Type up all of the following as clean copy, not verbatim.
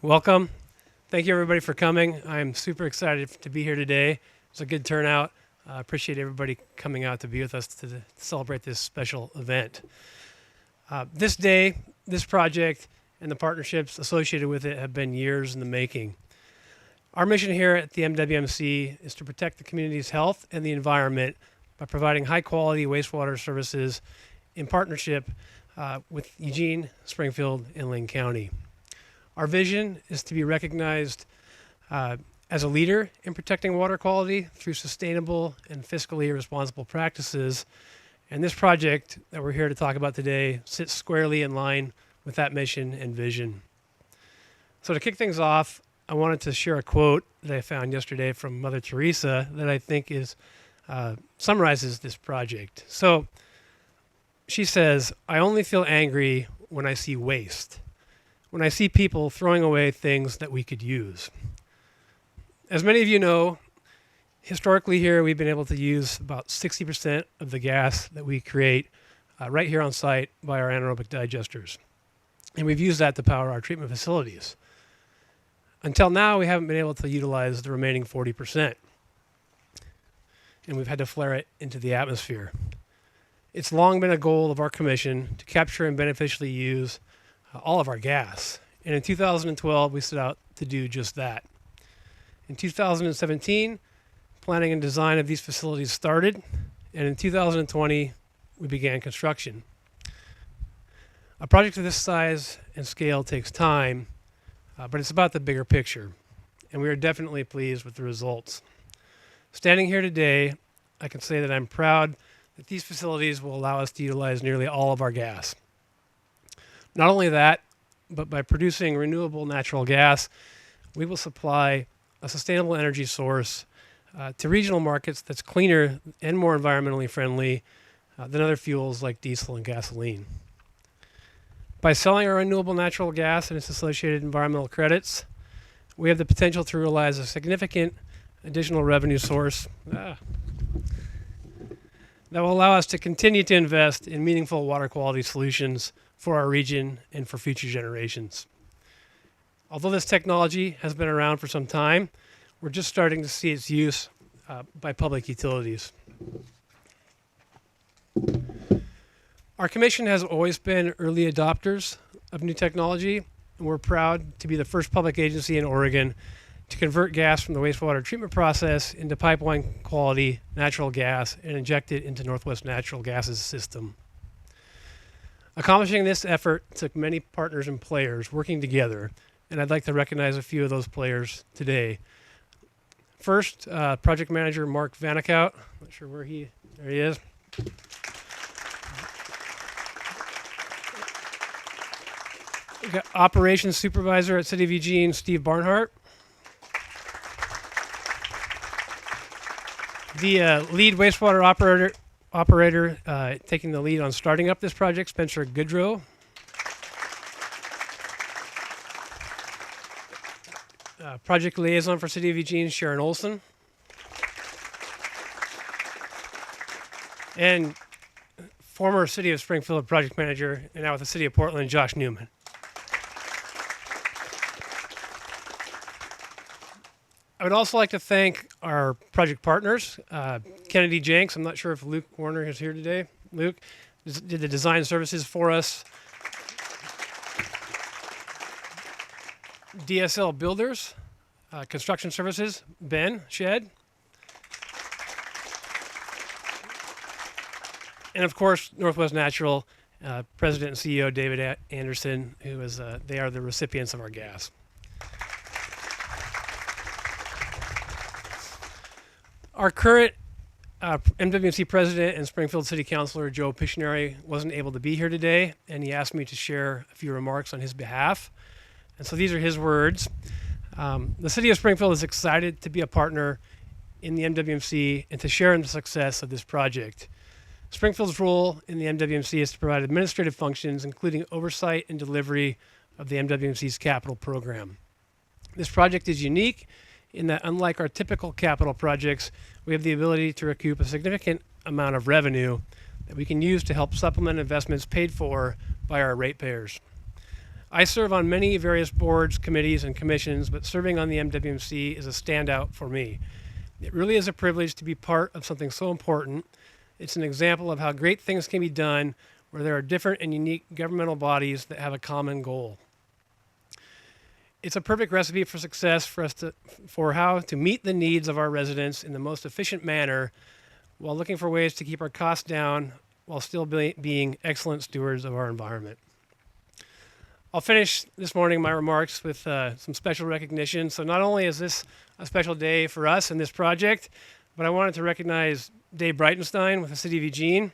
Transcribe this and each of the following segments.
Welcome. Thank you everybody for coming. I'm super excited to be here today. It's a good turnout. I appreciate everybody coming out to be with us to celebrate this special event. This day, this project, and the partnerships associated with it have been years in the making. Our mission here at the MWMC is to protect the community's health and the environment by providing high-quality wastewater services in partnership with Eugene, Springfield, and Lane County. Our vision is to be recognized as a leader in protecting water quality through sustainable and fiscally responsible practices. And this project that we're here to talk about today sits squarely in line with that mission and vision. So to kick things off, I wanted to share a quote that I found yesterday from Mother Teresa that I think summarizes this project. So she says, "I only feel angry when I see waste. When I see people throwing away things that we could use." As many of you know, historically here we've been able to use about 60% of the gas that we create right here on site by our anaerobic digesters. And we've used that to power our treatment facilities. Until now, we haven't been able to utilize the remaining 40%. And we've had to flare it into the atmosphere. It's long been a goal of our commission to capture and beneficially use all of our gas. And in 2012, we set out to do just that. In 2017, planning and design of these facilities started, and in 2020, we began construction. A project of this size and scale takes time, but it's about the bigger picture, and we are definitely pleased with the results. Standing here today, I can say that I'm proud that these facilities will allow us to utilize nearly all of our gas. Not only that, but by producing renewable natural gas, we will supply a sustainable energy source to regional markets that's cleaner and more environmentally friendly than other fuels like diesel and gasoline. By selling our renewable natural gas and its associated environmental credits, we have the potential to realize a significant additional revenue source that will allow us to continue to invest in meaningful water quality solutions for our region and for future generations. Although this technology has been around for some time, we're just starting to see its use by public utilities. Our commission has always been early adopters of new technology, and we're proud to be the first public agency in Oregon to convert gas from the wastewater treatment process into pipeline quality natural gas and inject it into Northwest Natural Gas's system. Accomplishing this effort took many partners and players working together, and I'd like to recognize a few of those players today. First, project manager Mark Vanakout. Not sure where there he is. We got operations supervisor at City of Eugene, Steve Barnhart. The lead wastewater operator taking the lead on starting up this project, Spencer Goodrow. Project liaison for City of Eugene, Sharon Olson. And former City of Springfield project manager, and now with the City of Portland, Josh Newman. I would also like to thank our project partners, Kennedy Jenks. I'm not sure if Luke Warner is here today. Luke did the design services for us. DSL Builders, Construction Services, Ben Shed. And of course, Northwest Natural, President and CEO David Anderson, who is, they are the recipients of our gas. Our current MWMC President and Springfield City Councilor Joe Pictionary wasn't able to be here today, and he asked me to share a few remarks on his behalf. And so these are his words. The City of Springfield is excited to be a partner in the MWMC and to share in the success of this project. Springfield's role in the MWMC is to provide administrative functions, including oversight and delivery of the MWMC's capital program. This project is unique in that, unlike our typical capital projects, we have the ability to recoup a significant amount of revenue that we can use to help supplement investments paid for by our ratepayers. I serve on many various boards, committees, and commissions, but serving on the MWMC is a standout for me. It really is a privilege to be part of something so important. It's an example of how great things can be done where there are different and unique governmental bodies that have a common goal. It's a perfect recipe for success for how to meet the needs of our residents in the most efficient manner while looking for ways to keep our costs down while still being excellent stewards of our environment. I'll finish this morning my remarks with some special recognition. So not only is this a special day for us in this project, but I wanted to recognize Dave Breitenstein with the City of Eugene.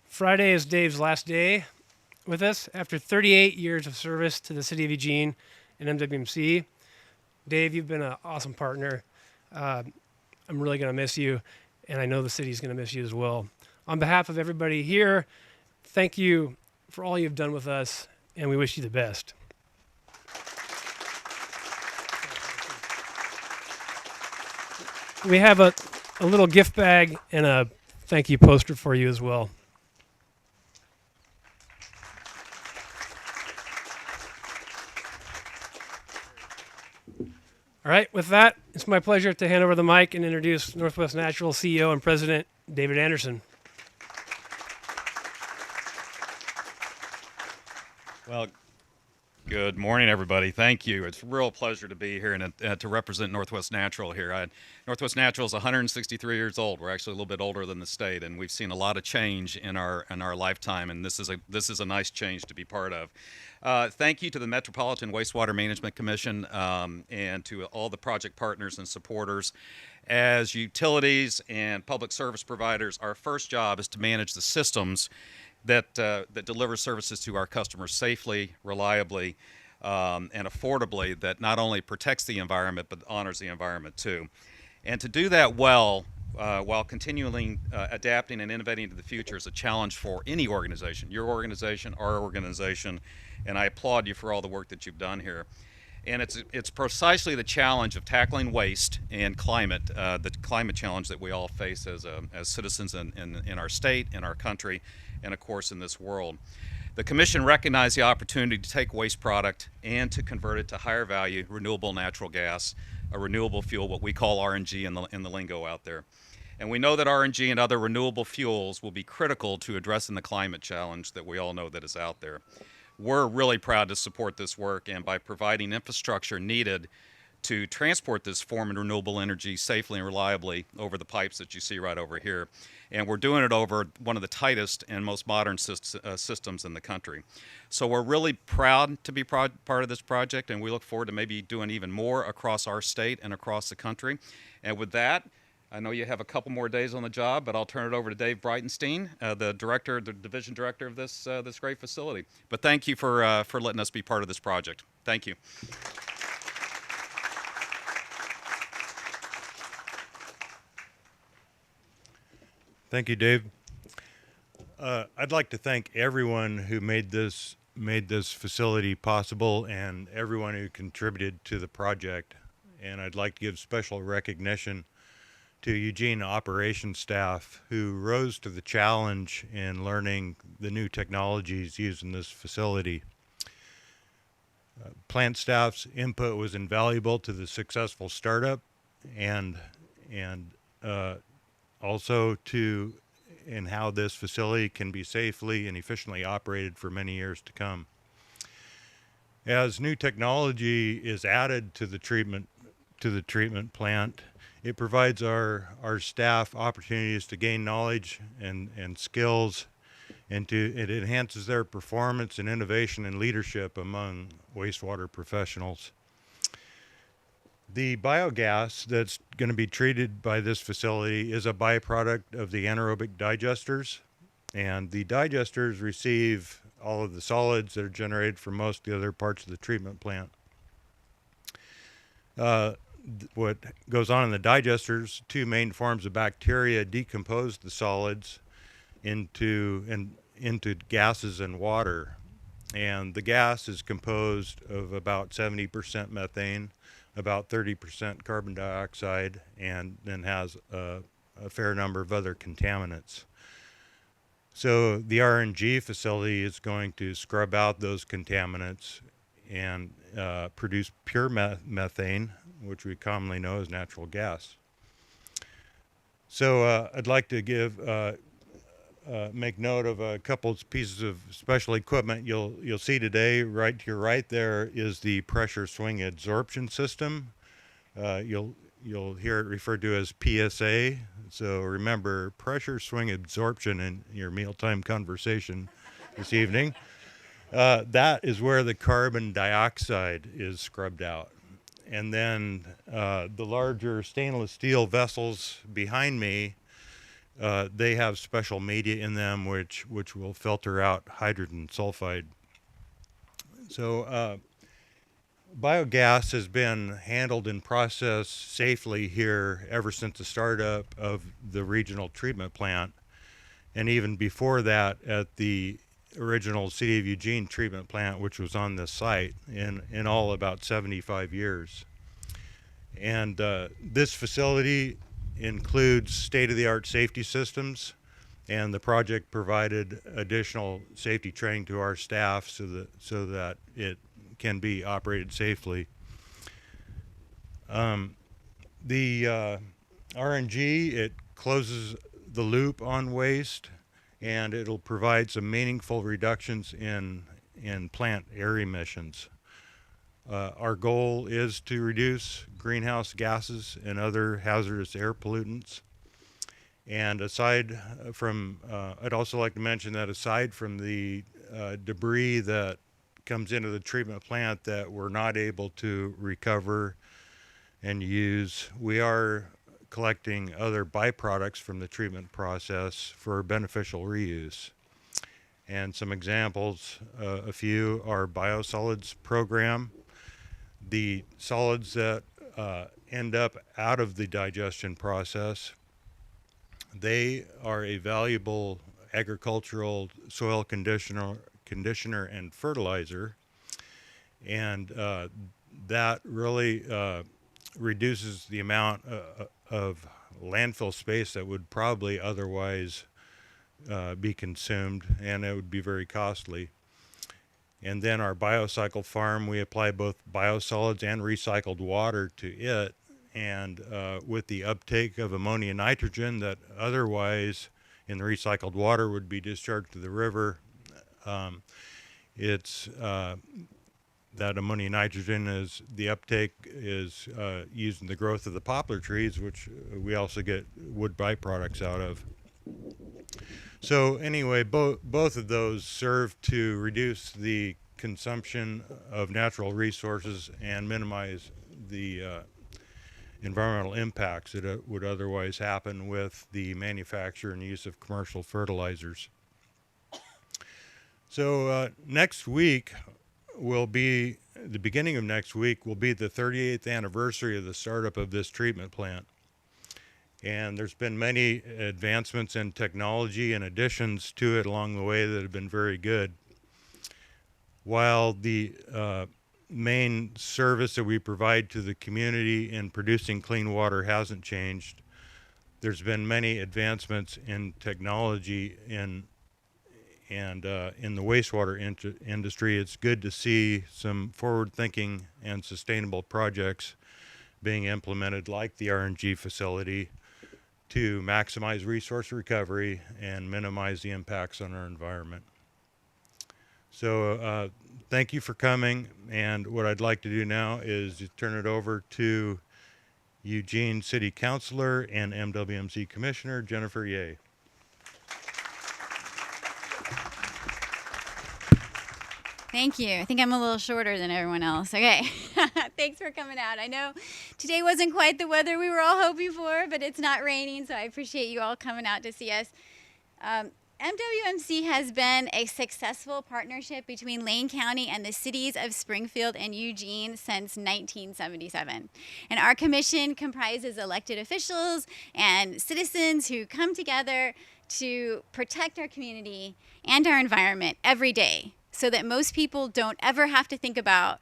Friday is Dave's last day with us after 38 years of service to the City of Eugene and MWMC. Dave, you've been an awesome partner. I'm really going to miss you, and I know the city's going to miss you as well. On behalf of everybody here, thank you for all you've done with us, and we wish you the best. We have a little gift bag and a thank you poster for you as well. All right, with that, it's my pleasure to hand over the mic and introduce Northwest Natural CEO and President David Anderson. Well, good morning, everybody. Thank you. It's a real pleasure to be here and to represent Northwest Natural here. Northwest Natural is 163 years old. We're actually a little bit older than the state, and we've seen a lot of change in our lifetime. And this is a nice change to be part of. Thank you to the Metropolitan Wastewater Management Commission and to all the project partners and supporters. As utilities and public service providers, our first job is to manage the systems that deliver services to our customers safely, reliably, and affordably, that not only protects the environment but honors the environment too. And to do that well, while continually adapting and innovating to the future is a challenge for any organization, your organization, our organization, and I applaud you for all the work that you've done here. And it's precisely the challenge of tackling waste and climate, the climate challenge that we all face as citizens in our state, in our country, and of course in this world. The Commission recognized the opportunity to take waste product and to convert it to higher value renewable natural gas, a renewable fuel, what we call RNG in the lingo out there. And we know that RNG and other renewable fuels will be critical to addressing the climate challenge that we all know that is out there. We're really proud to support this work, and by providing infrastructure needed to transport this form of renewable energy safely and reliably over the pipes that you see right over here. And we're doing it over one of the tightest and most modern systems in the country. So we're really proud to be part of this project, and we look forward to maybe doing even more across our state and across the country. And with that, I know you have a couple more days on the job, but I'll turn it over to Dave Breitenstein, the division director of this great facility. But thank you for letting us be part of this project. Thank you. Thank you, Dave. I'd like to thank everyone who made this facility possible and everyone who contributed to the project. And I'd like to give special recognition to Eugene operations staff who rose to the challenge in learning the new technologies used in this facility. Plant staff's input was invaluable to the successful startup and also in how this facility can be safely and efficiently operated for many years to come. As new technology is added to the treatment plant, it provides our staff opportunities to gain knowledge and skills, and it enhances their performance and innovation and leadership among wastewater professionals. The biogas that's going to be treated by this facility is a byproduct of the anaerobic digesters, and the digesters receive all of the solids that are generated from most of the other parts of the treatment plant. What goes on in the digesters, two main forms of bacteria decompose the solids into gases and water, and the gas is composed of about 70% methane, about 30% carbon dioxide, and then has a fair number of other contaminants. So the RNG facility is going to scrub out those contaminants and produce pure methane, which we commonly know as natural gas. So I'd like to make note of a couple pieces of special equipment you'll see today. Right to your right there is the pressure swing absorption system. You'll hear it referred to as PSA. So remember, pressure swing absorption in your mealtime conversation this evening. That is where the carbon dioxide is scrubbed out. And then the larger stainless steel vessels behind me, they have special media in them which will filter out hydrogen sulfide. So biogas has been handled and processed safely here ever since the startup of the regional treatment plant, and even before that at the original City of Eugene treatment plant, which was on this site, in all about 75 years. And this facility includes state-of-the-art safety systems, and the project provided additional safety training to our staff so that it can be operated safely. The RNG, it closes the loop on waste, and it'll provide some meaningful reductions in plant air emissions. Our goal is to reduce greenhouse gases and other hazardous air pollutants. And aside from, I'd also like to mention that aside from the debris that comes into the treatment plant that we're not able to recover and use, we are collecting other byproducts from the treatment process for beneficial reuse. And some examples, a few are biosolids program. The solids that end up out of the digestion process, they are a valuable agricultural soil conditioner and fertilizer, and that really reduces the amount of landfill space that would probably otherwise be consumed, and it would be very costly. And then our biocycle farm, we apply both biosolids and recycled water to it, and with the uptake of ammonia nitrogen that otherwise in the recycled water would be discharged to the river, it's that ammonia nitrogen is the uptake is used in the growth of the poplar trees, which we also get wood byproducts out of. So anyway, both of those serve to reduce the consumption of natural resources and minimize the environmental impacts that would otherwise happen with the manufacture and use of commercial fertilizers. So next week will be, the beginning of next week will be the 38th anniversary of the startup of this treatment plant. And there's been many advancements in technology and additions to it along the way that have been very good. While the main service that we provide to the community in producing clean water hasn't changed, there's been many advancements in technology in the wastewater industry. It's good to see some forward-thinking and sustainable projects being implemented, like the RNG facility, to maximize resource recovery and minimize the impacts on our environment. So thank you for coming, and what I'd like to do now is to turn it over to Eugene City Councilor and MWMC Commissioner Jennifer Yeh. Thank you. I think I'm a little shorter than everyone else. Okay. Thanks for coming out. I know today wasn't quite the weather we were all hoping for, but it's not raining, so I appreciate you all coming out to see us. MWMC has been a successful partnership between Lane County and the cities of Springfield and Eugene since 1977. And our commission comprises elected officials and citizens who come together to protect our community and our environment every day, so that most people don't ever have to think about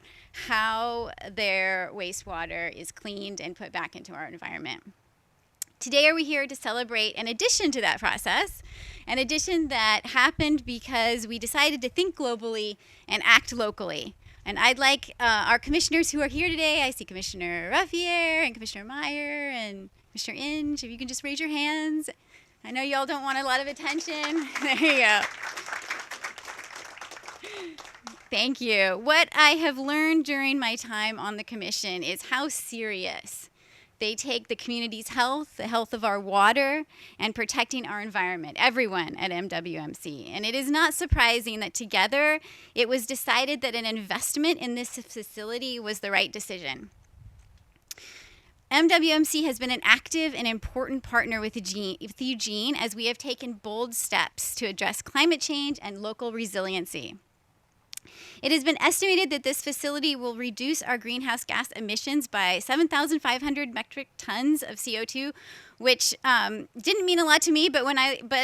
how their wastewater is cleaned and put back into our environment. Today, are we here to celebrate an addition to that process, an addition that happened because we decided to think globally and act locally. And I'd like our commissioners who are here today, I see Commissioner Ruffier and Commissioner Meyer and Commissioner Inge, if you can just raise your hands. I know y'all don't want a lot of attention. There you go. Thank you. What I have learned during my time on the commission is how serious they take the community's health, the health of our water, and protecting our environment, everyone at MWMC. And it is not surprising that together it was decided that an investment in this facility was the right decision. MWMC has been an active and important partner with Eugene as we have taken bold steps to address climate change and local resiliency. It has been estimated that this facility will reduce our greenhouse gas emissions by 7,500 metric tons of CO2, which didn't mean a lot to me, but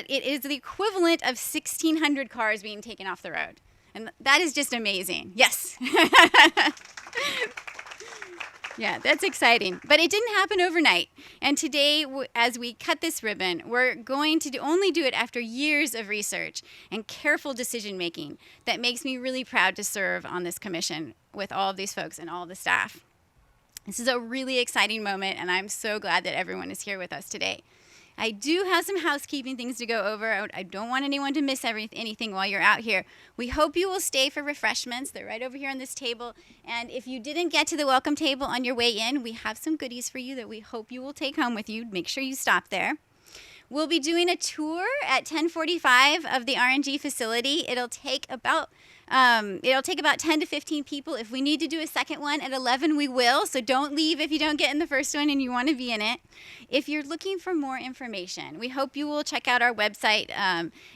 it is the equivalent of 1,600 cars being taken off the road. And that is just amazing. Yes. Yeah, that's exciting. But it didn't happen overnight. And today, as we cut this ribbon, we're going to only do it after years of research and careful decision making that makes me really proud to serve on this commission with all of these folks and all the staff. This is a really exciting moment, and I'm so glad that everyone is here with us today. I do have some housekeeping things to go over. I don't want anyone to miss anything while you're out here. We hope you will stay for refreshments. They're right over here on this table. And if you didn't get to the welcome table on your way in, we have some goodies for you that we hope you will take home with you. Make sure you stop there. We'll be doing a tour at 10:45 of the RNG facility. It'll take about 10 to 15 people. If we need to do a second one at 11, we will. So don't leave if you don't get in the first one and you want to be in it. If you're looking for more information, we hope you will check out our website,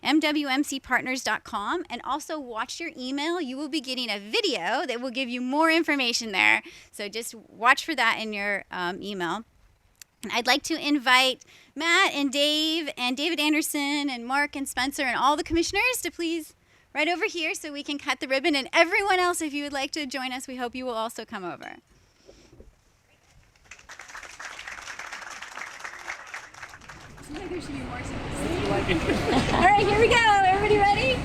MWMCpartners.com, and also watch your email. You will be getting a video that will give you more information there. So just watch for that in your email. And I'd like to invite Matt and Dave and David Anderson and Mark and Spencer and all the commissioners to please right over here so we can cut the ribbon. And everyone else, if you would like to join us, we hope you will also come over. Seems like there should be more. All right, here we go. Everybody ready?